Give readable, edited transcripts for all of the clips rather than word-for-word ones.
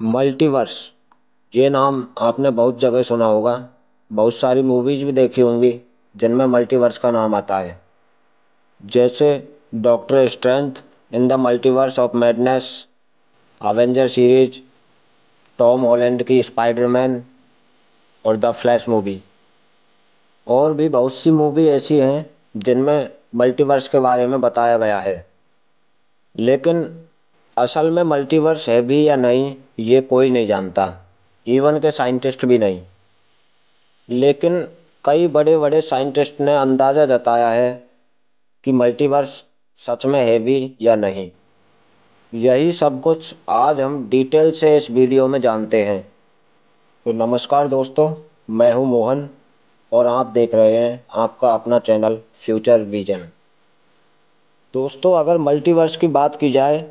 Multiverse, ये नाम आपने बहुत जगह सुना होगा। बहुत सारी मूवीज भी देखी होंगी जिनमें मल्टीवर्स का नाम आता है। जैसे doctor strength in the multiverse of madness, Avenger series, Tom Holland की स्पाइडरमैन और द फ्लैश मूवी। और भी बहुत सी मूवी ऐसी हैं जिनमें मल्टीवर्स के बारे में बताया गया है। लेकिन असल में मल्टीवर्स है भी या नहीं, ये कोई नहीं जानता, इवन के साइंटिस्ट भी नहीं। लेकिन कई बड़े बड़े साइंटिस्ट ने अंदाजा जताया है कि मल्टीवर्स सच में है भी या नहीं। यही सब कुछ आज हम डिटेल से इस वीडियो में जानते हैं। तो नमस्कार दोस्तों, मैं हूं मोहन और आप देख रहे हैं आपका अपना चैनल फ्यूचर विजन। दोस्तों, अगर मल्टीवर्स की बात की जाए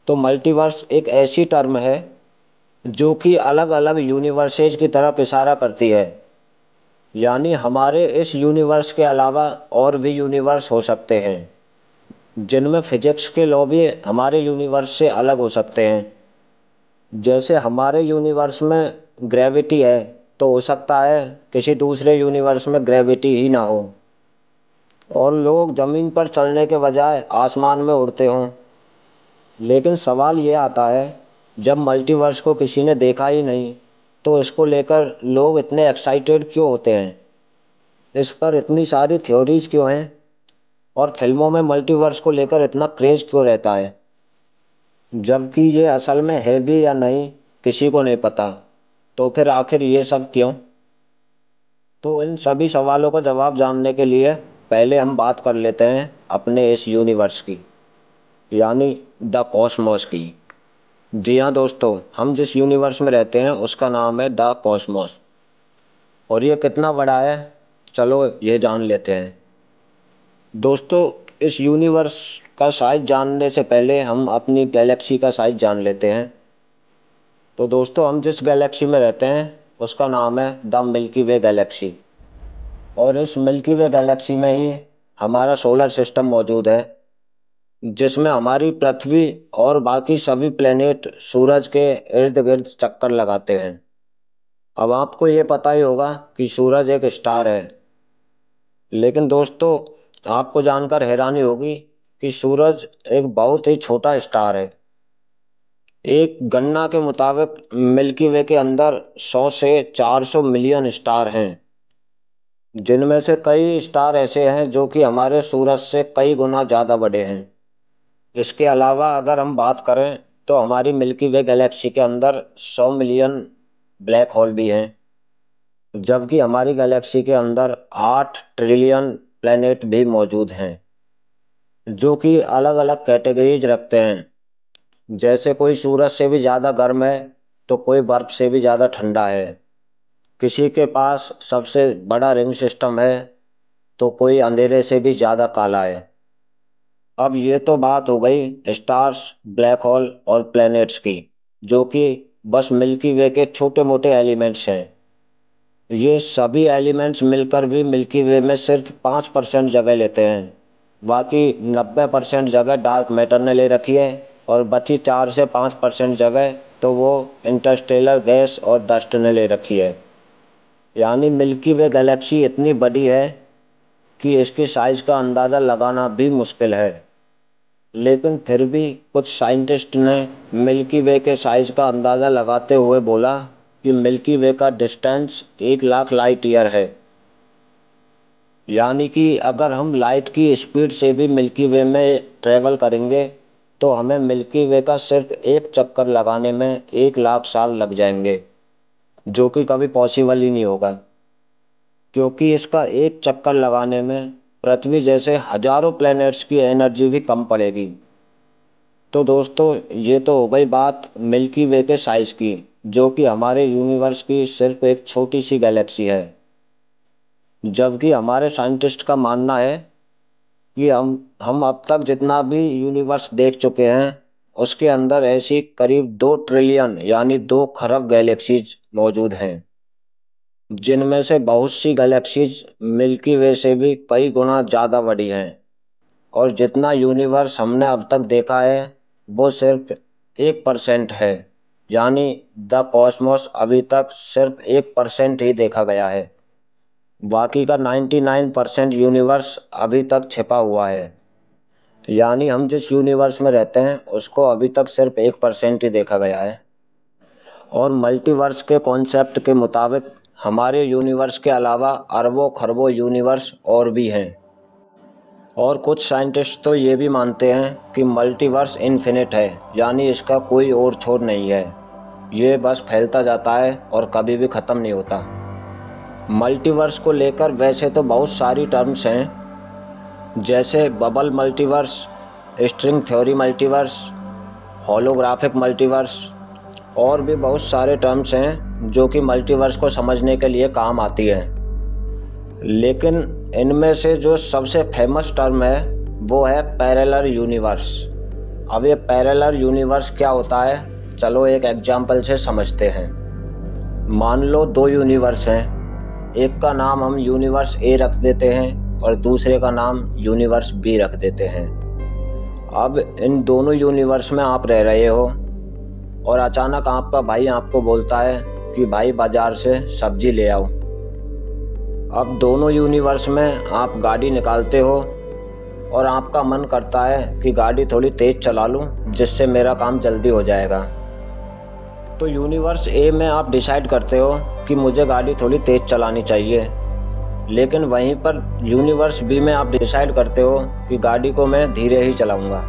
तो मल्टीवर्स एक ऐसी टर्म है जो कि अलग अलग यूनिवर्सेज की तरफ इशारा करती है। यानी हमारे इस यूनिवर्स के अलावा और भी यूनिवर्स हो सकते हैं जिनमें फिजिक्स के लॉ भी हमारे यूनिवर्स से अलग हो सकते हैं। जैसे हमारे यूनिवर्स में ग्रेविटी है, तो हो सकता है किसी दूसरे यूनिवर्स में ग्रेविटी ही ना हो और लोग जमीन पर चलने के बजाय आसमान में उड़ते हों। लेकिन सवाल ये आता है, जब मल्टीवर्स को किसी ने देखा ही नहीं तो इसको लेकर लोग इतने एक्साइटेड क्यों होते हैं, इस पर इतनी सारी थ्योरीज क्यों हैं और फिल्मों में मल्टीवर्स को लेकर इतना क्रेज क्यों रहता है, जबकि ये असल में है भी या नहीं किसी को नहीं पता। तो फिर आखिर ये सब क्यों? तो इन सभी सवालों का जवाब जानने के लिए पहले हम बात कर लेते हैं अपने इस यूनिवर्स की, यानी द कॉस्मोस की। जी हाँ दोस्तों, हम जिस यूनिवर्स में रहते हैं उसका नाम है द कॉस्मोस। और ये कितना बड़ा है, चलो ये जान लेते हैं। दोस्तों, इस यूनिवर्स का साइज जानने से पहले हम अपनी गैलेक्सी का साइज जान लेते हैं। तो दोस्तों, हम जिस गैलेक्सी में रहते हैं उसका नाम है द मिल्की वे गैलेक्सी। और इस मिल्की वे गैलेक्सी में ही हमारा सोलर सिस्टम मौजूद है, जिसमें हमारी पृथ्वी और बाकी सभी प्लेनेट सूरज के इर्द गिर्द चक्कर लगाते हैं। अब आपको ये पता ही होगा कि सूरज एक स्टार है। लेकिन दोस्तों, आपको जानकर हैरानी होगी कि सूरज एक बहुत ही छोटा स्टार है। एक गणना के मुताबिक मिल्की वे के अंदर 100 से 400 मिलियन स्टार हैं, जिनमें से कई स्टार ऐसे हैं जो कि हमारे सूरज से कई गुना ज़्यादा बड़े हैं। इसके अलावा अगर हम बात करें तो हमारी मिल्की वे गैलेक्सी के अंदर 100 मिलियन ब्लैक होल भी हैं, जबकि हमारी गैलेक्सी के अंदर 8 ट्रिलियन प्लैनेट भी मौजूद हैं, जो कि अलग अलग कैटेगरीज रखते हैं। जैसे कोई सूरज से भी ज़्यादा गर्म है तो कोई बर्फ से भी ज़्यादा ठंडा है, किसी के पास सबसे बड़ा रिंग सिस्टम है तो कोई अंधेरे से भी ज़्यादा काला है। अब ये तो बात हो गई स्टार्स, ब्लैक होल और प्लैनेट्स की, जो कि बस मिल्की वे के छोटे मोटे एलिमेंट्स हैं। ये सभी एलिमेंट्स मिलकर भी मिल्की वे में सिर्फ 5% जगह लेते हैं। बाकी 90% जगह डार्क मैटर ने ले रखी है और बची 4 से 5% जगह तो वो इंटरस्टेलर गैस और डस्ट ने ले रखी है। यानी मिल्की वे गैलेक्सी इतनी बड़ी है कि इसके साइज का अंदाज़ा लगाना भी मुश्किल है। लेकिन फिर भी कुछ साइंटिस्ट ने मिल्की वे के साइज का अंदाज़ा लगाते हुए बोला कि मिल्की वे का डिस्टेंस 1 लाख लाइट ईयर है। यानी कि अगर हम लाइट की स्पीड से भी मिल्की वे में ट्रेवल करेंगे तो हमें मिल्की वे का सिर्फ एक चक्कर लगाने में 1 लाख साल लग जाएंगे, जो कि कभी पॉसिबल ही नहीं होगा, क्योंकि इसका एक चक्कर लगाने में पृथ्वी जैसे हजारों प्लैनेट्स की एनर्जी भी कम पड़ेगी। तो दोस्तों, ये तो हो गई बात मिल्की वे के साइज की, जो कि हमारे यूनिवर्स की सिर्फ एक छोटी सी गैलेक्सी है। जबकि हमारे साइंटिस्ट का मानना है कि हम अब तक जितना भी यूनिवर्स देख चुके हैं उसके अंदर ऐसी करीब 2 ट्रिलियन यानी 2 खरब गैलेक्सीज मौजूद हैं, जिनमें से बहुत सी गैलेक्सीज मिल्की वे से भी कई गुना ज़्यादा बड़ी हैं। और जितना यूनिवर्स हमने अब तक देखा है वो सिर्फ 1% है, यानी द कॉस्मोस अभी तक सिर्फ 1% ही देखा गया है। बाकी का 99% यूनिवर्स अभी तक छिपा हुआ है। यानी हम जिस यूनिवर्स में रहते हैं उसको अभी तक सिर्फ 1% ही देखा गया है। और मल्टीवर्स के कॉन्सेप्ट के मुताबिक हमारे यूनिवर्स के अलावा अरबों खरबों यूनिवर्स और भी हैं। और कुछ साइंटिस्ट तो ये भी मानते हैं कि मल्टीवर्स इन्फिनिट है, यानी इसका कोई और छोर नहीं है, ये बस फैलता जाता है और कभी भी ख़त्म नहीं होता। मल्टीवर्स को लेकर वैसे तो बहुत सारी टर्म्स हैं, जैसे bubble multiverse, string theory multiverse, holographic multiverse, और भी बहुत सारे टर्म्स हैं जो कि मल्टीवर्स को समझने के लिए काम आती हैं। लेकिन इनमें से जो सबसे फेमस टर्म है वो है पैरेलल यूनिवर्स। अब ये पैरेलल यूनिवर्स क्या होता है, चलो एक एग्जाम्पल से समझते हैं। मान लो दो यूनिवर्स हैं, एक का नाम हम यूनिवर्स ए रख देते हैं और दूसरे का नाम यूनिवर्स बी रख देते हैं। अब इन दोनों यूनिवर्स में आप रह रहे हो और अचानक आपका भाई आपको बोलता है कि भाई बाजार से सब्जी ले आओ। अब दोनों यूनिवर्स में आप गाड़ी निकालते हो और आपका मन करता है कि गाड़ी थोड़ी तेज़ चला लूं जिससे मेरा काम जल्दी हो जाएगा। तो यूनिवर्स ए में आप डिसाइड करते हो कि मुझे गाड़ी थोड़ी तेज़ चलानी चाहिए, लेकिन वहीं पर यूनिवर्स बी में आप डिसाइड करते हो कि गाड़ी को मैं धीरे ही चलाऊंगा।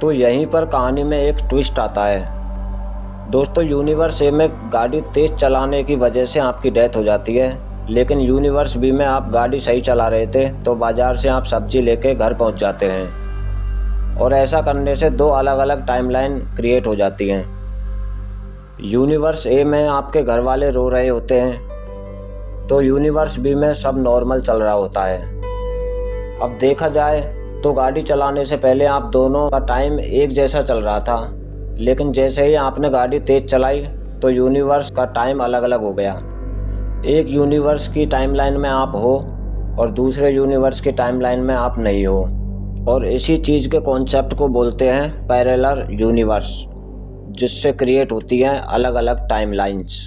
तो यहीं पर कहानी में एक ट्विस्ट आता है। दोस्तों, यूनिवर्स ए में गाड़ी तेज़ चलाने की वजह से आपकी डेथ हो जाती है, लेकिन यूनिवर्स बी में आप गाड़ी सही चला रहे थे तो बाज़ार से आप सब्जी लेके घर पहुंच जाते हैं। और ऐसा करने से दो अलग अलग टाइमलाइन क्रिएट हो जाती हैं। यूनिवर्स ए में आपके घर वाले रो रहे होते हैं तो यूनिवर्स बी में सब नॉर्मल चल रहा होता है। अब देखा जाए तो गाड़ी चलाने से पहले आप दोनों का टाइम एक जैसा चल रहा था, लेकिन जैसे ही आपने गाड़ी तेज़ चलाई तो यूनिवर्स का टाइम अलग अलग हो गया। एक यूनिवर्स की टाइमलाइन में आप हो और दूसरे यूनिवर्स की टाइमलाइन में आप नहीं हो, और इसी चीज़ के कॉन्सेप्ट को बोलते हैं पैरेलल यूनिवर्स, जिससे क्रिएट होती हैं अलग अलग टाइमलाइंस।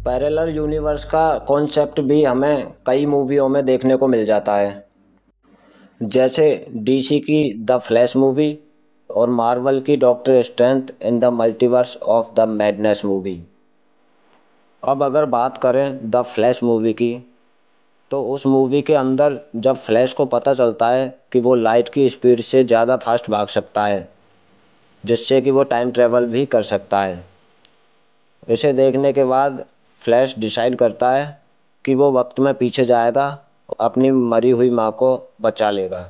पैरेलल यूनिवर्स का कॉन्सेप्ट भी हमें कई मूवियों में देखने को मिल जाता है, जैसे डीसी की द फ्लैश मूवी और मार्वल की doctor strength in the multiverse of the madness movie. अब अगर बात करें द फ्लैश मूवी की, तो उस मूवी के अंदर जब फ्लैश को पता चलता है कि वो लाइट की स्पीड से ज़्यादा फास्ट भाग सकता है, जिससे कि वो टाइम ट्रेवल भी कर सकता है, इसे देखने के बाद फ्लैश डिसाइड करता है कि वो वक्त में पीछे जाएगा और अपनी मरी हुई माँ को बचा लेगा।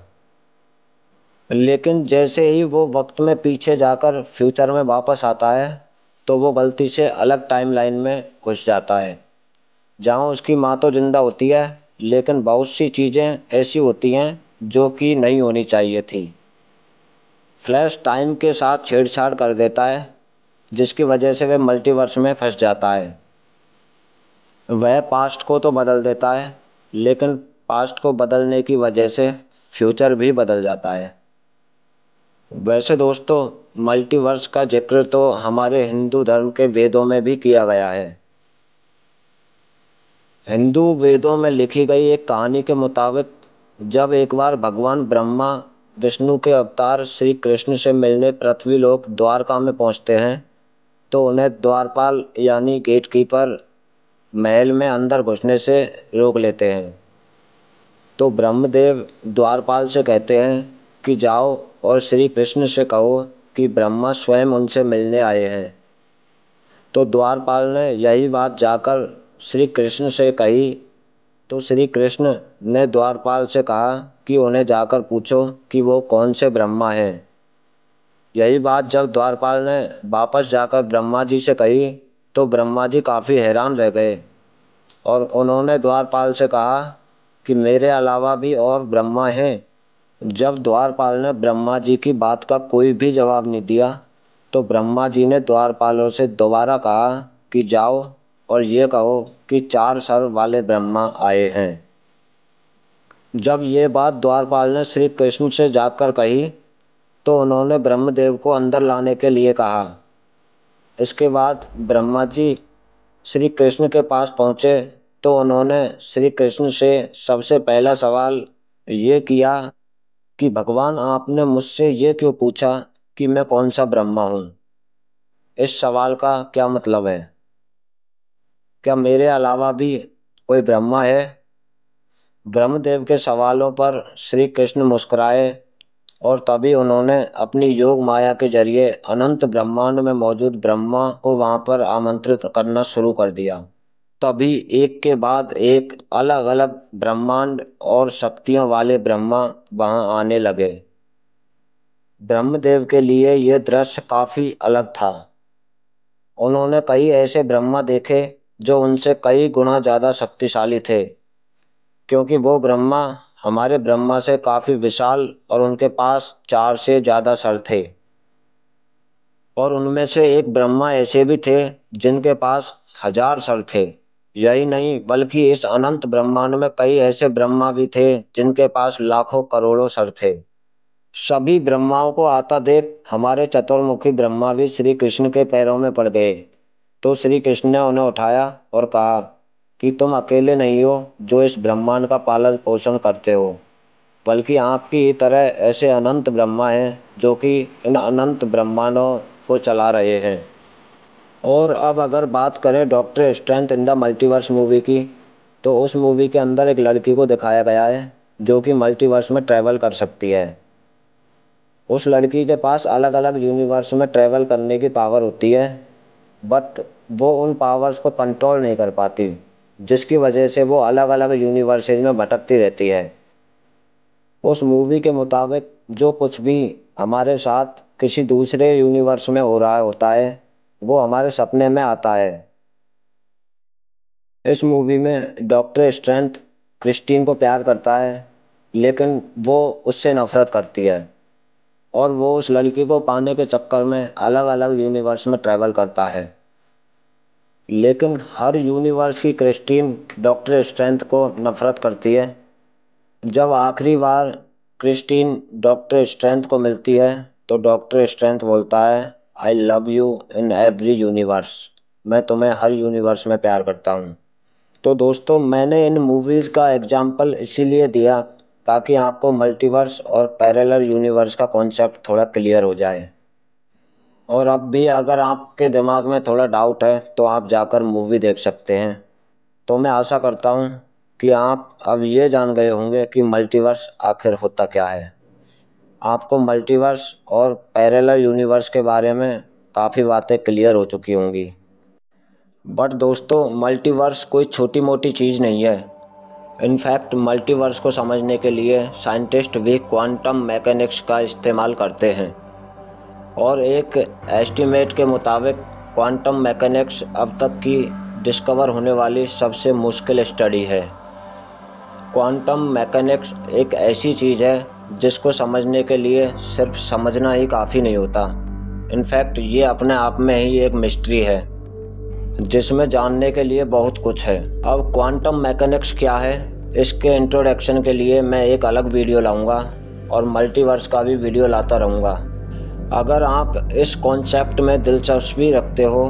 लेकिन जैसे ही वो वक्त में पीछे जाकर फ्यूचर में वापस आता है तो वो गलती से अलग टाइमलाइन में घुस जाता है, जहाँ उसकी माँ तो जिंदा होती है, लेकिन बहुत सी चीज़ें ऐसी होती हैं जो कि नहीं होनी चाहिए थी। फ्लैश टाइम के साथ छेड़छाड़ कर देता है, जिसकी वजह से वह मल्टीवर्स में फंस जाता है। वह पास्ट को तो बदल देता है, लेकिन पास्ट को बदलने की वजह से फ्यूचर भी बदल जाता है। वैसे दोस्तों, मल्टीवर्स का जिक्र तो हमारे हिंदू धर्म के वेदों में भी किया गया है। हिंदू वेदों में लिखी गई एक कहानी के मुताबिक जब एक बार भगवान ब्रह्मा विष्णु के अवतार श्री कृष्ण से मिलने पृथ्वी लोक द्वारका में पहुंचते हैं, तो उन्हें द्वारपाल यानी गेटकीपर महल में अंदर घुसने से रोक लेते हैं। तो ब्रह्मदेव द्वारपाल से कहते हैं कि जाओ और श्री कृष्ण से कहो कि ब्रह्मा स्वयं उनसे मिलने आए हैं। तो द्वारपाल ने यही बात जाकर श्री कृष्ण से कही, तो श्री कृष्ण ने द्वारपाल से कहा कि उन्हें जाकर पूछो कि वो कौन से ब्रह्मा हैं। यही बात जब द्वारपाल ने वापस जाकर ब्रह्मा जी से कही तो ब्रह्मा जी काफ़ी हैरान रह गए और उन्होंने द्वारपाल से कहा कि मेरे अलावा भी और ब्रह्मा हैं। जब द्वारपाल ने ब्रह्मा जी की बात का कोई भी जवाब नहीं दिया तो ब्रह्मा जी ने द्वारपालों से दोबारा कहा कि जाओ और ये कहो कि 4 सर वाले ब्रह्मा आए हैं। जब ये बात द्वारपाल ने श्री कृष्ण से जाकर कही तो उन्होंने ब्रह्मदेव को अंदर लाने के लिए कहा। इसके बाद ब्रह्मा जी श्री कृष्ण के पास पहुंचे तो उन्होंने श्री कृष्ण से सबसे पहला सवाल ये किया कि भगवान आपने मुझसे ये क्यों पूछा कि मैं कौन सा ब्रह्मा हूँ। इस सवाल का क्या मतलब है? क्या मेरे अलावा भी कोई ब्रह्मा है? ब्रह्मदेव के सवालों पर श्री कृष्ण मुस्कुराए और तभी उन्होंने अपनी योग माया के जरिए अनंत ब्रह्मांड में मौजूद ब्रह्मा को वहां पर आमंत्रित करना शुरू कर दिया। तभी एक के बाद एक अलग अलग ब्रह्मांड और शक्तियों वाले ब्रह्मा वहां आने लगे। ब्रह्मदेव के लिए यह दृश्य काफी अलग था। उन्होंने कई ऐसे ब्रह्मा देखे जो उनसे कई गुना ज्यादा शक्तिशाली थे, क्योंकि वो ब्रह्मा हमारे ब्रह्मा से काफी विशाल और उनके पास 4 से ज्यादा सर थे। और उनमें से एक ब्रह्मा ऐसे भी थे जिनके पास 1000 सर थे। यही नहीं बल्कि इस अनंत ब्रह्मांड में कई ऐसे ब्रह्मा भी थे जिनके पास लाखों करोड़ों सर थे। सभी ब्रह्माओं को आता देख हमारे चतुर्मुखी ब्रह्मा भी श्री कृष्ण के पैरों में पड़ गए। तो श्री कृष्ण ने उन्हें उठाया और कहा कि तुम अकेले नहीं हो जो इस ब्रह्मांड का पालन पोषण करते हो, बल्कि आपकी ही तरह ऐसे अनंत ब्रह्मा हैं जो कि इन अनंत ब्रह्मांडों को चला रहे हैं। और अब अगर बात करें doctor strength in the multiverse movie की, तो उस मूवी के अंदर एक लड़की को दिखाया गया है जो कि मल्टीवर्स में ट्रैवल कर सकती है। उस लड़की के पास अलग अलग यूनिवर्स में ट्रैवल करने की पावर होती है, बट वो उन पावर्स को कंट्रोल नहीं कर पाती, जिसकी वजह से वो अलग अलग यूनिवर्सेज में भटकती रहती है। उस मूवी के मुताबिक जो कुछ भी हमारे साथ किसी दूसरे यूनिवर्स में हो रहा होता है वो हमारे सपने में आता है। इस मूवी में डॉक्टर स्ट्रेंथ क्रिस्टीन को प्यार करता है, लेकिन वो उससे नफरत करती है और वो उस लड़की को पाने के चक्कर में अलग अलग यूनिवर्स में ट्रैवल करता है। लेकिन हर यूनिवर्स की क्रिस्टीन डॉक्टर स्ट्रेंथ को नफरत करती है। जब आखिरी बार क्रिस्टीन डॉक्टर स्ट्रेंथ को मिलती है तो डॉक्टर स्ट्रेंथ बोलता है, I love you in every universe. मैं तुम्हें हर यूनिवर्स में प्यार करता हूँ। तो दोस्तों, मैंने इन मूवीज़ का एग्जाम्पल इसीलिए दिया ताकि आपको मल्टीवर्स और पैरेलल यूनिवर्स का कॉन्सेप्ट थोड़ा क्लियर हो जाए। और अब भी अगर आपके दिमाग में थोड़ा डाउट है तो आप जाकर मूवी देख सकते हैं। तो मैं आशा करता हूँ कि आप अब ये जान गए होंगे कि मल्टीवर्स आखिर होता क्या है। आपको मल्टीवर्स और पैरेलल यूनिवर्स के बारे में काफ़ी बातें क्लियर हो चुकी होंगी। बट दोस्तों, मल्टीवर्स कोई छोटी मोटी चीज़ नहीं है। इनफैक्ट मल्टीवर्स को समझने के लिए साइंटिस्ट भी क्वांटम मैकेनिक्स का इस्तेमाल करते हैं और एक एस्टीमेट के मुताबिक क्वांटम मैकेनिक्स अब तक की डिस्कवर होने वाली सबसे मुश्किल स्टडी है। क्वांटम मैकेनिक्स एक ऐसी चीज़ है जिसको समझने के लिए सिर्फ समझना ही काफ़ी नहीं होता। इनफैक्ट ये अपने आप में ही एक मिस्ट्री है जिसमें जानने के लिए बहुत कुछ है। अब क्वांटम मैकेनिक्स क्या है, इसके इंट्रोडक्शन के लिए मैं एक अलग वीडियो लाऊंगा और मल्टीवर्स का भी वीडियो लाता रहूँगा। अगर आप इस कॉन्सेप्ट में दिलचस्पी रखते हो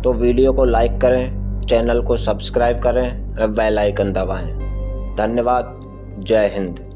तो वीडियो को लाइक करें, चैनल को सब्सक्राइब करें और बेल आइकन दबाएं। धन्यवाद। जय हिंद।